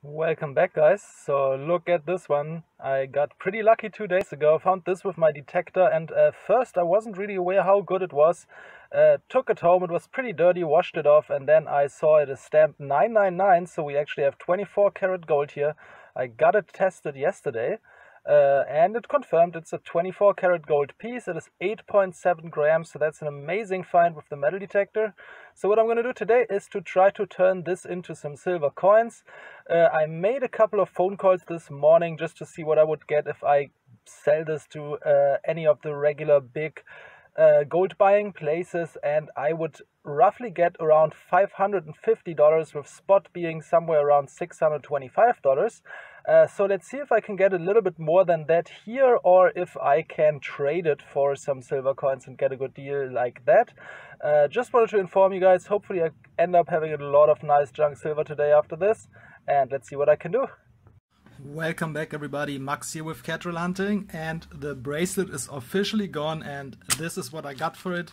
Welcome back, guys. So look at this one. I got pretty lucky 2 days ago. Found this with my detector, and first I wasn't really aware how good it was. Took it home. It was pretty dirty. Washed it off, and then I saw it is stamped 999. So we actually have 24 karat gold here. I got it tested yesterday. And it confirmed it's a 24 karat gold piece. It is 8.7 grams, so that's an amazing find with the metal detector. So what I'm going to do today is to try to turn this into some silver coins. I made a couple of phone calls this morning just to see what I would get if I sell this to any of the regular big gold buying places, and I would roughly get around $550, with spot being somewhere around $625. So let's see if I can get a little bit more than that here, or if I can trade it for some silver coins and get a good deal like that. Just wanted to inform you guys, hopefully I end up having a lot of nice junk silver today after this, and let's see what I can do. Welcome back everybody, Max here with Catrol Hunting, and the bracelet is officially gone, and this is what I got for it.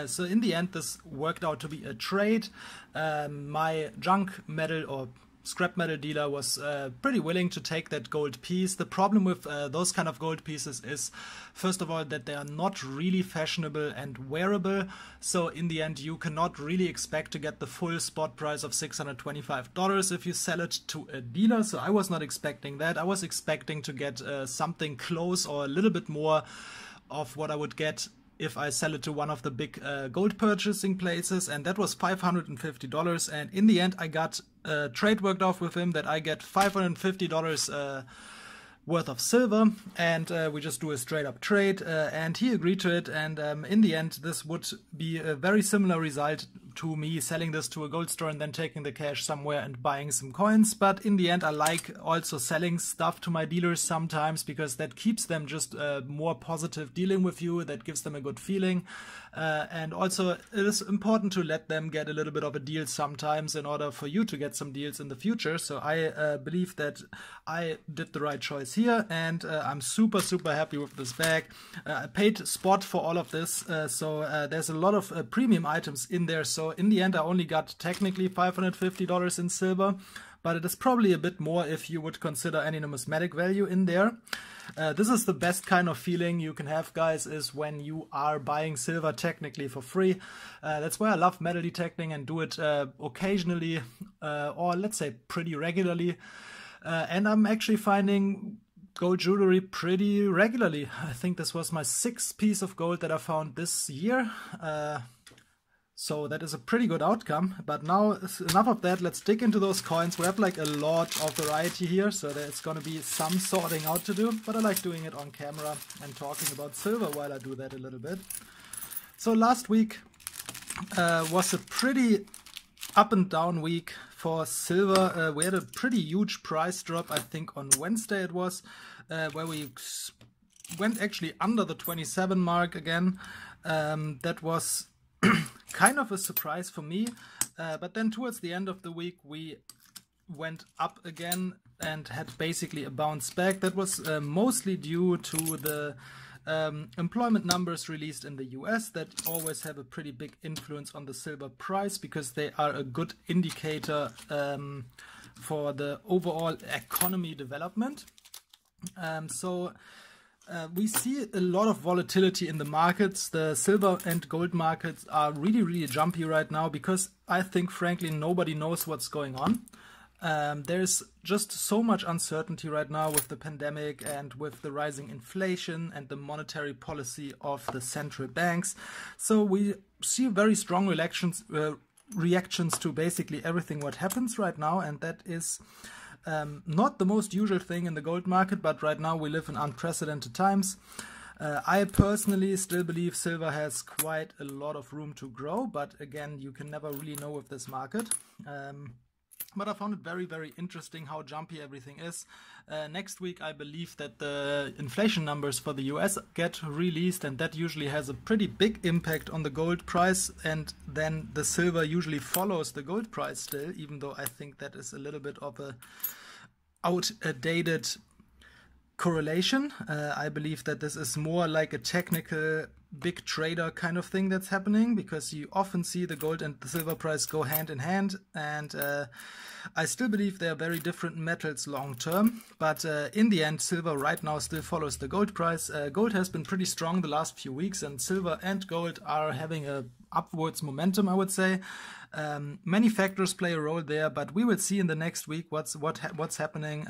So in the end this worked out to be a trade. My junk metal or scrap metal dealer was pretty willing to take that gold piece. The problem with those kind of gold pieces is, first of all, that they are not really fashionable and wearable. So in the end you cannot really expect to get the full spot price of $625 if you sell it to a dealer. So I was not expecting that. I was expecting to get something close or a little bit more of what I would get if I sell it to one of the big gold purchasing places, and that was $550. And in the end I got a trade worked off with him that I get $550 worth of silver, and we just do a straight up trade, and he agreed to it. And in the end this would be a very similar result to me selling this to a gold store and then taking the cash somewhere and buying some coins. But in the end I like also selling stuff to my dealers sometimes, because that keeps them just more positive dealing with you. That gives them a good feeling, and also it is important to let them get a little bit of a deal sometimes in order for you to get some deals in the future. So I believe that I did the right choice here, and I'm super happy with this bag. I paid spot for all of this, so there's a lot of premium items in there. So in the end I only got technically $550 in silver, but it is probably a bit more if you would consider any numismatic value in there. This is the best kind of feeling you can have, guys, is when you are buying silver technically for free. That's why I love metal detecting and do it occasionally, or let's say pretty regularly. And I'm actually finding gold jewelry pretty regularly. I think this was my 6th piece of gold that I found this year. So that is a pretty good outcome. But now enough of that, let's dig into those coins. We have like a lot of variety here, so there's gonna be some sorting out to do, but I like doing it on camera and talking about silver while I do that a little bit. So last week was a pretty up and down week for silver. We had a pretty huge price drop, I think on Wednesday it was, where we went actually under the 27 mark again. That was kind of a surprise for me, but then towards the end of the week we went up again and had basically a bounce back. That was mostly due to the employment numbers released in the US that always have a pretty big influence on the silver price, because they are a good indicator for the overall economy development. We see a lot of volatility in the markets. The silver and gold markets are really jumpy right now, because I think frankly nobody knows what's going on. There's just so much uncertainty right now with the pandemic and with the rising inflation and the monetary policy of the central banks. So we see very strong reactions to basically everything what happens right now, and that is not the most usual thing in the gold market, but right now we live in unprecedented times. I personally still believe silver has quite a lot of room to grow, but again, you can never really know with this market. But I found it very interesting how jumpy everything is. Next week I believe that the inflation numbers for the US get released, and that usually has a pretty big impact on the gold price, and then the silver usually follows the gold price still, even though I think that is a little bit of a outdated correlation. I believe that this is more like a technical big trader kind of thing that's happening, because you often see the gold and the silver price go hand in hand, and I still believe they are very different metals long term, but in the end silver right now still follows the gold price. Gold has been pretty strong the last few weeks, and silver and gold are having a upwards momentum, I would say. Many factors play a role there, but we will see in the next week what's happening.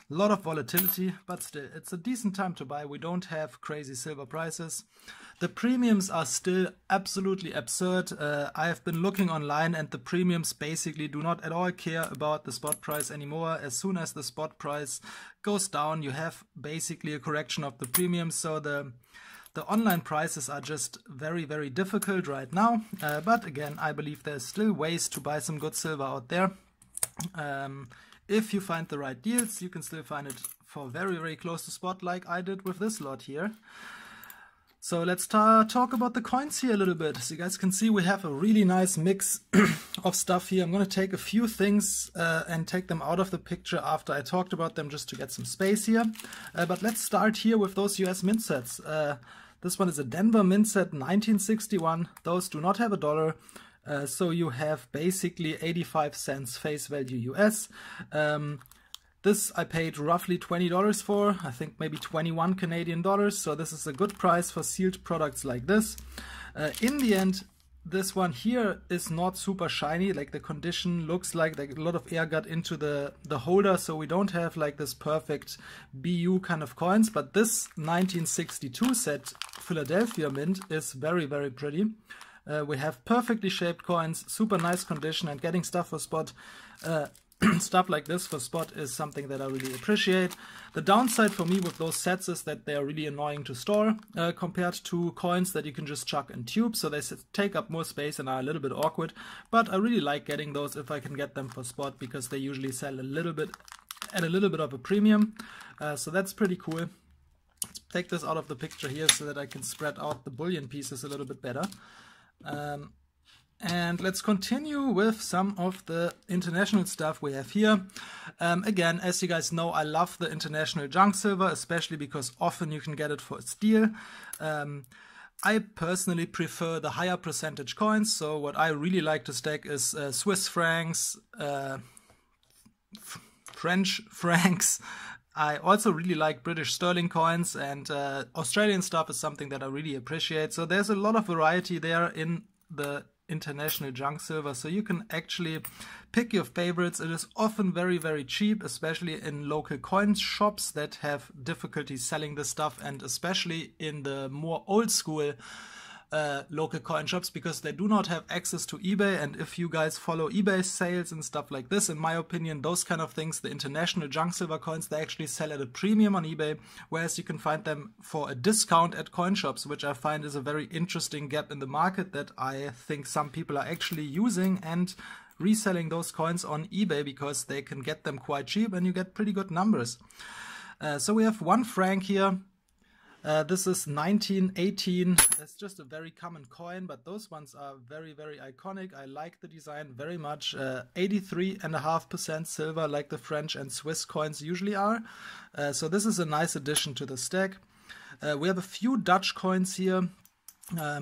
A lot of volatility, but still, it's a decent time to buy. We don't have crazy silver prices. The premiums are still absolutely absurd. I have been looking online, and the premiums basically do not at all care about the spot price anymore. As soon as the spot price goes down, you have basically a correction of the premiums. So the online prices are just very, very difficult right now. But again, I believe there's still ways to buy some good silver out there. If you find the right deals, you can still find it for very, very close to spot, like I did with this lot here. So let's talk about the coins here a little bit. So you guys can see we have a really nice mix of stuff here. I'm going to take a few things and take them out of the picture after I talked about them, just to get some space here. But let's start here with those US mint sets. This one is a Denver mint set, 1961. Those do not have a dollar. So you have basically 85 cents face value US. This I paid roughly $20 for, I think maybe 21 Canadian dollars. So this is a good price for sealed products like this. In the end, this one here is not super shiny. Like, the condition looks like a lot of air got into the holder, so we don't have like this perfect BU kind of coins. But this 1962 set Philadelphia mint is very, very pretty. We have perfectly shaped coins, super nice condition, and getting stuff for spot, stuff like this for spot is something that I really appreciate. The downside for me with those sets is that they are really annoying to store compared to coins that you can just chuck in tubes, so they take up more space and are a little bit awkward. But I really like getting those if I can get them for spot, because they usually sell a little bit at a little bit of a premium. So that's pretty cool. Let's take this out of the picture here so that I can spread out the bullion pieces a little bit better. And let's continue with some of the international stuff we have here. Again, as you guys know, I love the international junk silver, especially because often you can get it for a steal. I personally prefer the higher percentage coins, so what I really like to stack is Swiss francs, French francs. I also really like British sterling coins, and Australian stuff is something that I really appreciate. So there's a lot of variety there in the international junk silver, so you can actually pick your favorites. It is often very, very cheap, especially in local coin shops that have difficulty selling this stuff, and especially in the more old school local coin shops, because they do not have access to eBay. And if you guys follow eBay sales and stuff like this, in my opinion, those kind of things, the international junk silver coins, they actually sell at a premium on eBay, whereas you can find them for a discount at coin shops, which I find is a very interesting gap in the market that I think some people are actually using and reselling those coins on eBay, because they can get them quite cheap and you get pretty good numbers. So we have 1 franc here. This is 1918. It's just a very common coin, but those ones are very, very iconic. I like the design very much. 83.5% silver, like the French and Swiss coins usually are. So this is a nice addition to the stack. We have a few Dutch coins here.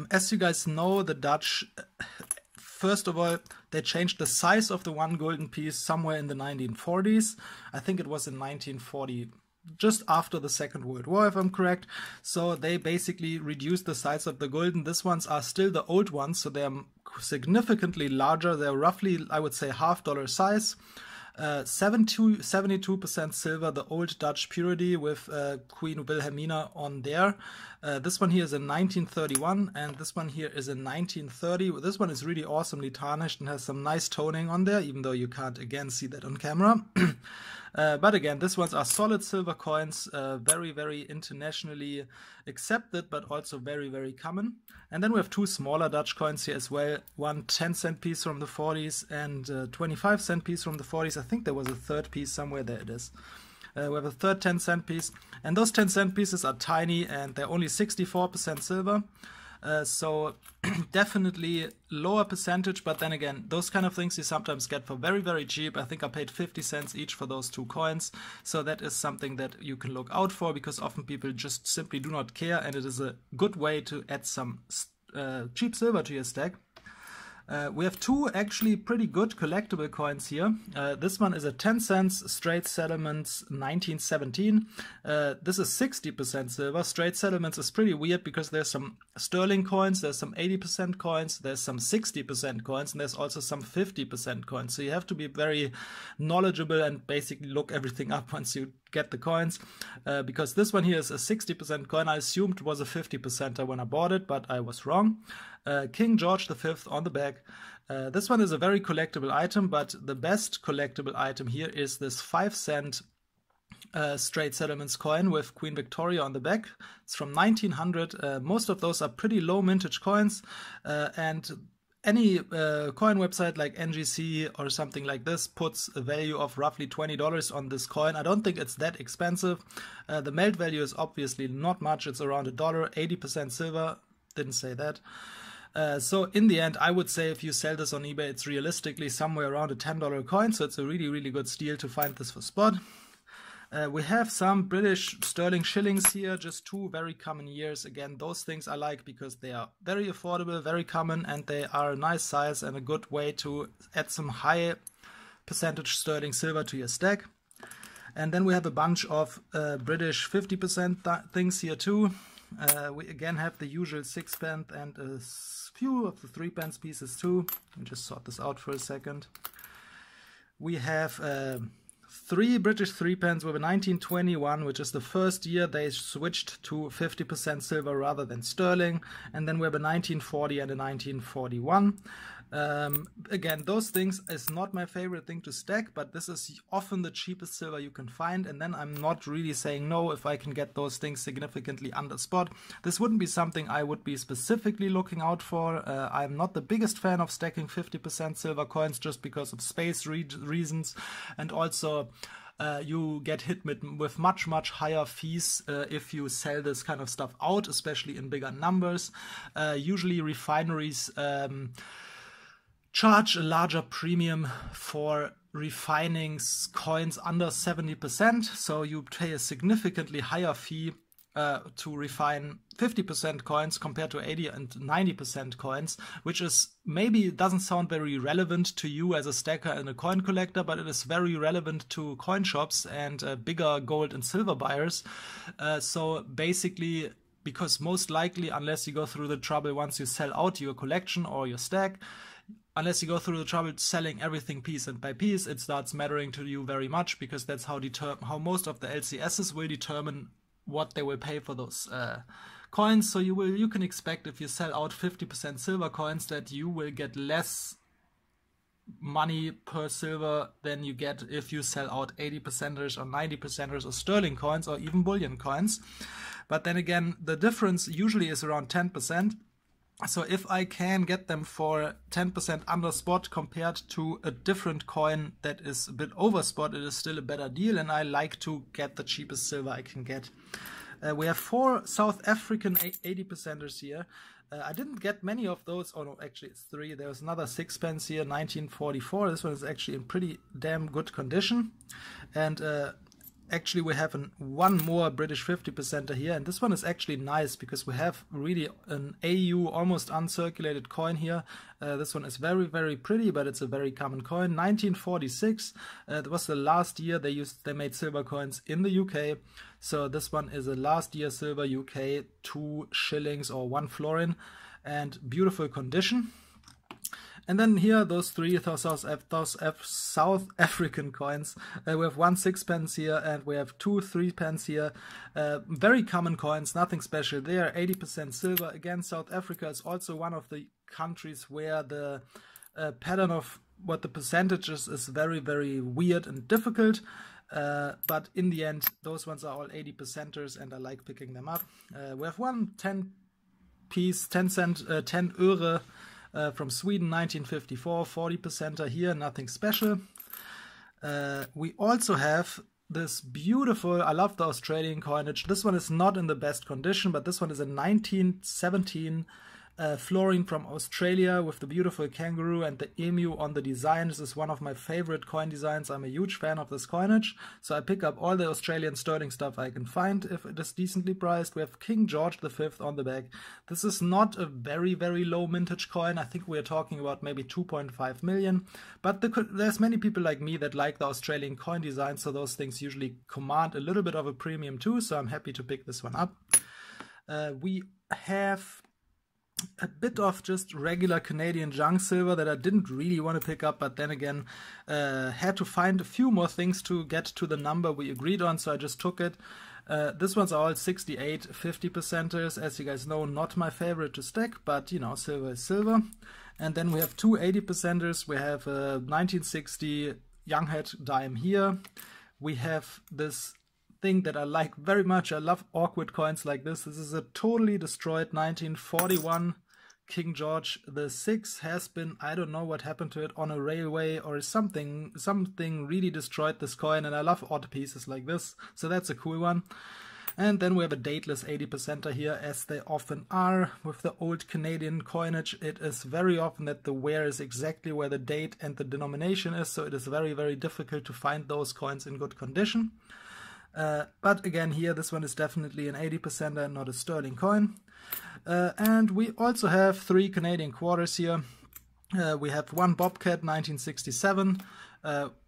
As you guys know, the Dutch, first of all, they changed the size of the one golden piece somewhere in the 1940s. I think it was in 1940. Just after the Second World War, if I'm correct. So they basically reduced the size of the golden. These ones are still the old ones, so they're significantly larger. They're roughly, I would say, $half size. 72% silver, the old Dutch purity with Queen Wilhelmina on there. This one here is in 1931, and this one here is in 1930. This one is really awesomely tarnished and has some nice toning on there, even though you can't again see that on camera. But again, these ones are solid silver coins, very, very internationally accepted, but also very, very common. And then we have 2 smaller Dutch coins here as well. One 10-cent piece from the 40s and a 25-cent piece from the 40s. I think there was a third piece somewhere. There it is. We have a third 10-cent piece. And those 10-cent pieces are tiny, and they're only 64% silver. So definitely lower percentage, but then again, those kind of things you sometimes get for very, very cheap. I think I paid 50 cents each for those 2 coins. So that is something that you can look out for, because often people just simply do not care, and it is a good way to add some cheap silver to your stack. We have 2 actually pretty good collectible coins here. This one is a 10 cents straight settlements 1917. This is 60% silver. Straight settlements is pretty weird because there's some sterling coins, there's some 80% coins, there's some 60% coins, and there's also some 50% coins. So you have to be very knowledgeable and basically look everything up once you get the coins, because this one here is a 60% coin. I assumed it was a 50%er when I bought it, but I was wrong. King George V on the back. This one is a very collectible item, but the best collectible item here is this 5 cent straight settlements coin with Queen Victoria on the back. It's from 1900. Most of those are pretty low mintage coins, and any coin website like NGC or something like this puts a value of roughly $20 on this coin. I don't think it's that expensive. The melt value is obviously not much. It's around $1, 80% silver. Didn't say that. So in the end, I would say if you sell this on eBay, it's realistically somewhere around a $10 coin. So it's a really, really good steal to find this for spot. We have some British sterling shillings here, just 2 very common years. Again, those things I like because they are very affordable, very common, and they are a nice size and a good way to add some high percentage sterling silver to your stack. And then we have a bunch of British 50% things here too. We again have the usual 6-pence and a few of the 3-pence pieces too. Let me just sort this out for a second. We have 3 British 3-pence with a 1921, which is the first year they switched to 50% silver rather than sterling. And then we have a 1940 and a 1941. Again, those things is not my favorite thing to stack, but this is often the cheapest silver you can find, and then I'm not really saying no if I can get those things significantly under spot. This wouldn't be something I would be specifically looking out for. I'm not the biggest fan of stacking 50% silver coins just because of space reasons, and also you get hit with much higher fees if you sell this kind of stuff out, especially in bigger numbers. Usually refineries charge a larger premium for refining coins under 70%, so you pay a significantly higher fee to refine 50% coins compared to 80 and 90% coins, which is maybe doesn't sound very relevant to you as a stacker and a coin collector, but it is very relevant to coin shops and bigger gold and silver buyers. So basically, because most likely, unless you go through the trouble once you sell out your collection or your stack, unless you go through the trouble selling everything piece by piece, it starts mattering to you very much, because that's how most of the LCSs will determine what they will pay for those coins. So you can expect, if you sell out 50% silver coins, that you will get less money per silver than you get if you sell out 80%ers or 90%ers of sterling coins or even bullion coins. But then again, the difference usually is around 10%. So if I can get them for 10% under spot compared to a different coin that is a bit over spot, it is still a better deal, and I like to get the cheapest silver I can get. We have 4 South African 80%ers here. I didn't get many of those. Oh no, actually it's 3. There's another 6-pence here, 1944. This one is actually in pretty damn good condition. And actually we have one more British 50%er here, and this one is actually nice because we have really an AU almost uncirculated coin here. This one is very pretty, but it's a very common coin. 1946, that was the last year they made silver coins in the UK. So this one is a last year silver UK 2 shillings or 1 florin, and beautiful condition. And then here, those 3 South African coins. We have 1 6-pence here, and we have 2 3-pence here. Very common coins, nothing special. They are 80% silver. Again, South Africa is also one of the countries where the pattern of what the percentages is very weird and difficult. But in the end, those ones are all 80%ers, and I like picking them up. We have 1 10-piece, 10 euro. From Sweden, 1954, 40%er here, nothing special. We also have this beautiful, I love the Australian coinage. This one is not in the best condition, but this one is a 1917 Fluorine from Australia with the beautiful kangaroo and the emu on the design. This is one of my favorite coin designs. I'm a huge fan of this coinage. So I pick up all the Australian sterling stuff I can find if it is decently priced. We have King George V on the back. This is not a very, very low mintage coin. I think we're talking about maybe 2.5 million. But there's many people like me that like the Australian coin design, so those things usually command a little bit of a premium too. So I'm happy to pick this one up. We have a bit of just regular Canadian junk silver that I didn't really want to pick up, but then again had to find a few more things to get to the number we agreed on, so I just took it. This one's all 68 50%ers. As you guys know, not my favorite to stack, but you know, silver is silver. And then we have two 80%ers. We have a 1960 young head dime here. We have this thing that I like very much. I love awkward coins like this. This is a totally destroyed 1941 King George VI. Has been, I don't know what happened to it, on a railway or something really destroyed this coin, and I love odd pieces like this, so that's a cool one. And then we have a dateless 80%er here, as they often are with the old Canadian coinage. It is very often that the wear is exactly where the date and the denomination is, so it is very, very difficult to find those coins in good condition. But again, here, this one is definitely an 80%er and not a sterling coin. And we also have three Canadian quarters here. We have one Bobcat 1967.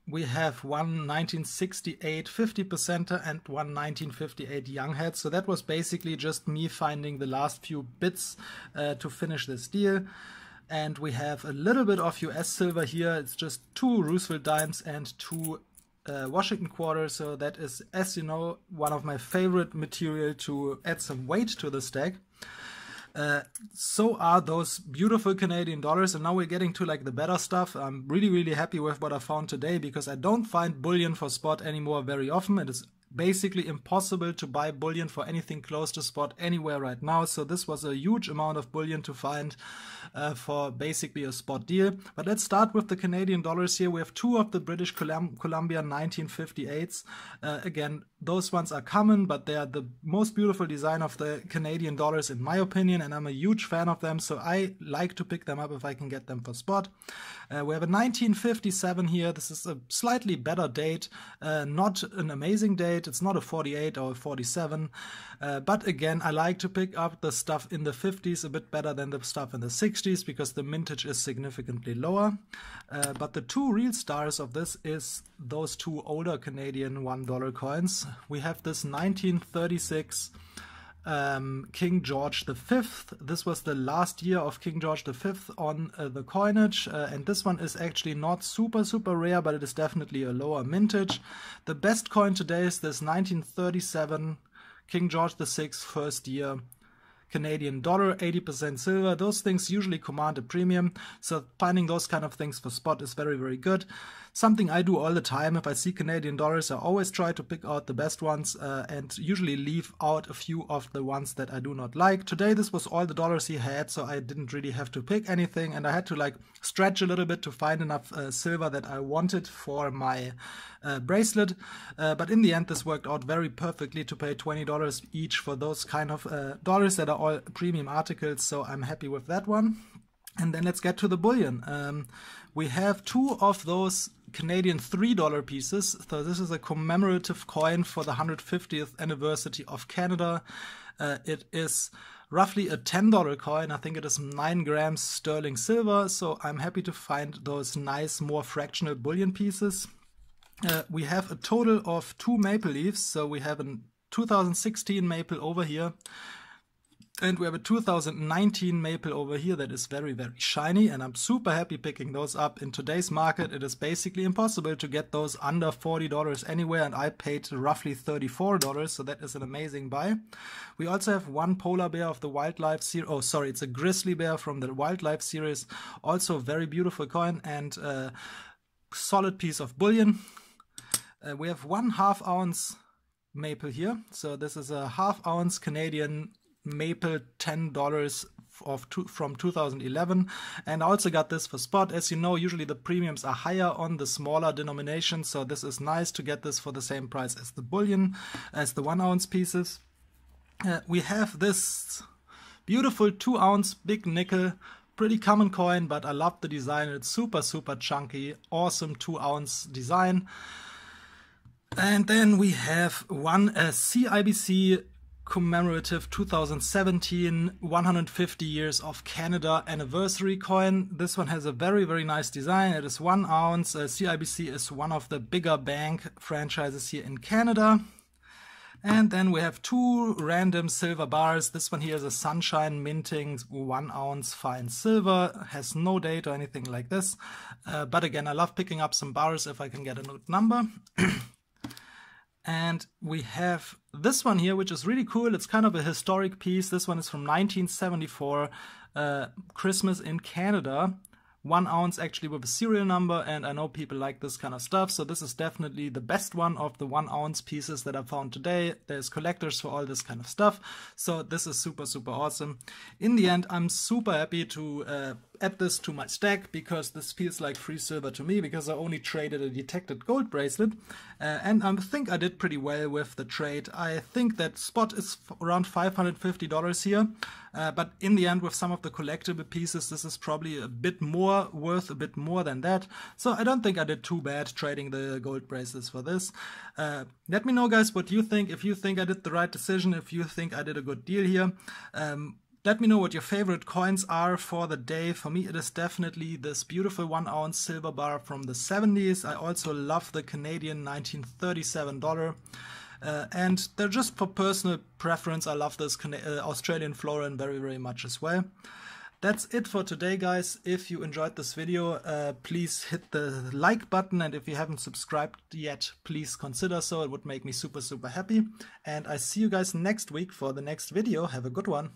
We have one 1968 50%er and one 1958 young head. So that was basically just me finding the last few bits to finish this deal. And we have a little bit of US silver here. It's just two Roosevelt dimes and two Washington quarters, so that is, as you know, one of my favorite material to add some weight to the stack. So are those beautiful Canadian dollars, and now we're getting to like the better stuff. I'm really, really happy with what I found today, because I don't find bullion for spot anymore very often. It is basically impossible to buy bullion for anything close to spot anywhere right now, so this was a huge amount of bullion to find for basically a spot deal. But let's start with the Canadian dollars here. We have two of the British Columbia 1958s. Again, those ones are common, but they are the most beautiful design of the Canadian dollars in my opinion, and I'm a huge fan of them, so I like to pick them up if I can get them for spot. We have a 1957 here. This is a slightly better date, not an amazing date. It's not a 48 or a 47, but again, I like to pick up the stuff in the 50s a bit better than the stuff in the 60s, because the mintage is significantly lower. But the two real stars of this is those two older Canadian $1 coins. We have this 1936 King George V. This was the last year of King George V on the coinage, and this one is actually not super rare, but it is definitely a lower mintage. The best coin today is this 1937 King George VI first year Canadian dollar, 80% silver. Those things usually command a premium, so finding those kind of things for spot is very, very good. Something I do all the time. If I see Canadian dollars, I always try to pick out the best ones and usually leave out a few of the ones that I do not like. Today this was all the dollars he had, so I didn't really have to pick anything, and I had to like stretch a little bit to find enough silver that I wanted for my bracelet. But in the end this worked out very perfectly to pay $20 each for those kind of dollars that are all premium articles, so I'm happy with that one. And then let's get to the bullion. We have two of those Canadian $3 pieces. So this is a commemorative coin for the 150th anniversary of Canada. It is roughly a $10 coin. I think it is 9 grams sterling silver. So I'm happy to find those nice, more fractional bullion pieces. We have a total of 2 maple leaves. So we have a 2016 maple over here. And we have a 2019 maple over here that is very, very shiny, and I'm super happy picking those up. In today's market, it is basically impossible to get those under $40 anywhere, and I paid roughly $34, so that is an amazing buy. We also have one polar bear of the wildlife series. Oh, sorry, it's a grizzly bear from the wildlife series. Also very beautiful coin and a solid piece of bullion. We have 1/2 ounce maple here. So this is a 1/2 ounce Canadian maple, $10 from 2011, and I also got this for spot. As you know, usually the premiums are higher on the smaller denomination, so this is nice to get this for the same price as the bullion, as the 1 ounce pieces. We have this Beautiful 2 ounce big nickel, pretty common coin, but I love the design. It's super chunky, awesome 2 ounce design. And then we have one CIBC commemorative 2017 150 years of Canada anniversary coin. This one has a very nice design. It is 1 ounce. CIBC is one of the bigger bank franchises here in Canada. And then we have 2 random silver bars. This one here is a Sunshine minting 1 ounce fine silver. Has no date or anything like this. But again, I love picking up some bars if I can get a good number. And we have this one here, which is really cool. It's kind of a historic piece. This one is from 1974, Christmas in Canada. 1 ounce actually with a serial number, and I know people like this kind of stuff, so this is definitely the best one of the 1 ounce pieces that I found today. There's collectors for all this kind of stuff, so this is super awesome. In the end, I'm super happy to add this to my stack, because this feels like free silver to me, because I only traded a detected gold bracelet, and I think I did pretty well with the trade. I think that spot is around $550 here, but in the end, with some of the collectible pieces, this is probably a bit more, worth a bit more than that. So I don't think I did too bad trading the gold bracelets for this. Let me know, guys, what you think. If you think I did the right decision, if you think I did a good deal here. Let me know what your favorite coins are for the day. For me, it is definitely this beautiful 1 ounce silver bar from the 70s. I also love the Canadian 1937 dollar. And they're just for personal preference. I love this Australian florin very much as well. That's it for today, guys. If you enjoyed this video, please hit the like button, and if you haven't subscribed yet, please consider so. It would make me super happy. And I see you guys next week for the next video. Have a good one.